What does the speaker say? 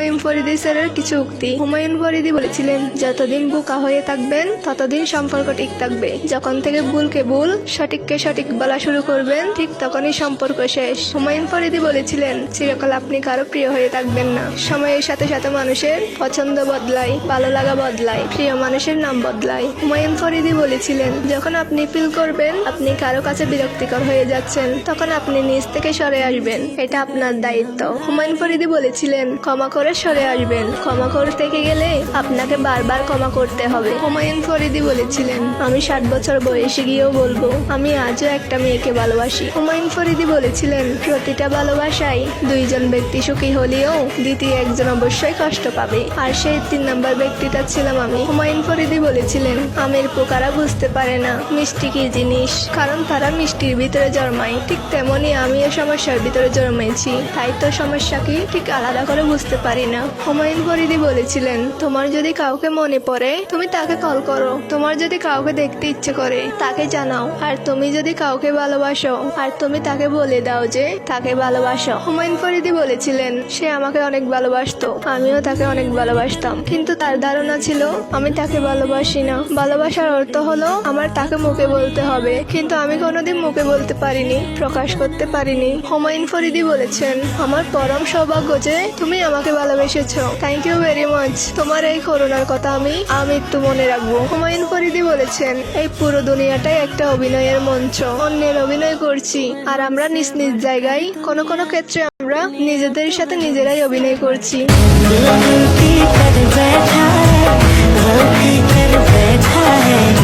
হুমায়ুন ফরিদি স্যারের কিছু উক্তি। হুমায়ুন ফরিদি বলেছিলেন, যতদিন বোকা হয়ে থাকবেন ততদিন সম্পর্ক ঠিক থাকবে। যখন থেকে ভুলকে ভুল, সঠিককে সঠিক বলা শুরু করবেন, ঠিক তখনই সম্পর্ক শেষ। হুমায়ুন ফরিদি বলেছিলেন, চিরকাল আপনি কারো প্রিয় হয়ে থাকবেন না। সময়ের সাথে সাথে মানুষের পছন্দ বদলায়, ভালো লাগা বদলায়, প্রিয় মানুষের নাম বদলায়। হুমায়ুন ফরিদি বলেছিলেন, যখন আপনি ফিল করবেন আপনি কারো কাছে বিরক্তিকর হয়ে যাচ্ছেন, তখন আপনি নিজ থেকে সরে আসবেন, এটা আপনার দায়িত্ব। হুমায়ুন ফরিদি বলেছিলেন, ক্ষমা করে সরে আসবেন, ক্ষমা করতে গেলে আপনাকে বারবার ক্ষমা করতে হবে। হুমায়ুন ফরিদি বলেছিলেন, আমি 60 বছর বয়সে গিয়েও বলবো আমি আজও একটা মেয়েকে ভালোবাসি। হুমায়ুন ফরিদি বলেছিলেন, প্রতিটা ভালোবাসায় দুইজন ব্যক্তি সুখী হলেও দ্বিতীয় একজন অবশ্যই কষ্ট পাবে, আর সেই 3 নম্বর ব্যক্তিটা ছিলাম আমি। হুমায়ুন ফরিদি বলেছিলেন, আমের পোকারা বুঝতে পারে না মিষ্টি কি জিনিস, কারণ তারা মিষ্টির ভিতরে জন্মায়। ঠিক তেমনই আমিও সমস্যার ভিতরে জন্মেছি, তাই তো সমস্যা কি ঠিক আলাদা করে বুঝতে পারি না। হুমায়ুন ফরিদি বলেছিলেন, তোমার যদি কাউকে মনে পড়ে তুমি তাকে কল করো, তোমার যদি কাউকে দেখতে ইচ্ছে করে তাকে জানাও, আর তুমি যদি কাউকে ভালোবাসো আর তুমি তাকে বলে দাও যে তাকে ভালোবাসো। হুমায়ুন ফরিদি বলেছিলেন, সে আমাকে অনেক ভালোবাসতো, আমিও তাকে অনেক ভালোবাসতাম, কিন্তু তার ধারণা ছিল আমি তাকে ভালোবাসি না। ভালোবাসার অর্থ হলো আমার তাকে মুখে বলতে হবে, কিন্তু আমি কোনোদিন মুখে বলতে পারিনি, প্রকাশ করতে পারিনি। হুমায়ুন ফরিদি বলেছেন, আমার পরম সৌভাগ্য যে তুমি আমাকে ভালোবেসেছো, থ্যাংক ইউ ভেরি মাচ। তোমার এই করুণার কথা আমি আমৃত্যু মনে রাখবো। হুমায়ুন ফরিদি বলেছেন, এই পুরো দুনিয়াটাই একটা অভিনয়ের মঞ্চ, অন্যের অভিনয় করছি, আর আমরা নিজ নিজ জায়গায় কোনো কোনো ক্ষেত্রে আমরা নিজেদের সাথে নিজেরাই অভিনয় করছি। बैठा है